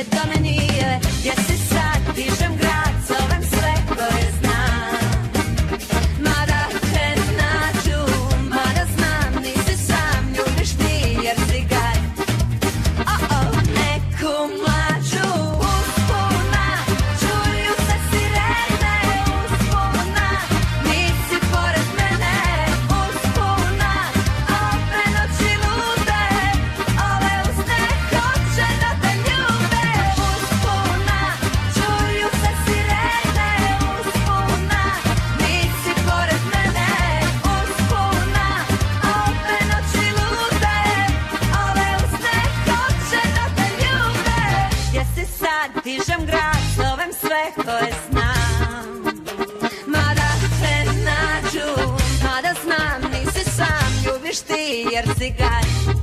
više to me nije. Gdje si sad, dižem grad, zovem sve koje znam. Mada te nađu, mada znam, nisi sam, ljubiš ti jer si gad. Neku mlađu uspuna, čuju se sirene uspuna, nisi pored mene uspuna, ove noći lude, ove usne hoće da te ljube. Uspuna, čuju se sirene uspuna, nisi pored mene uspuna, ove noći lude, ove usne hoće da te ljube. Gdje si sad, dižem grad, zovem sve koje znam. Mada te nađu, mada znam, nisi sam, ljubiš ti jer si gad.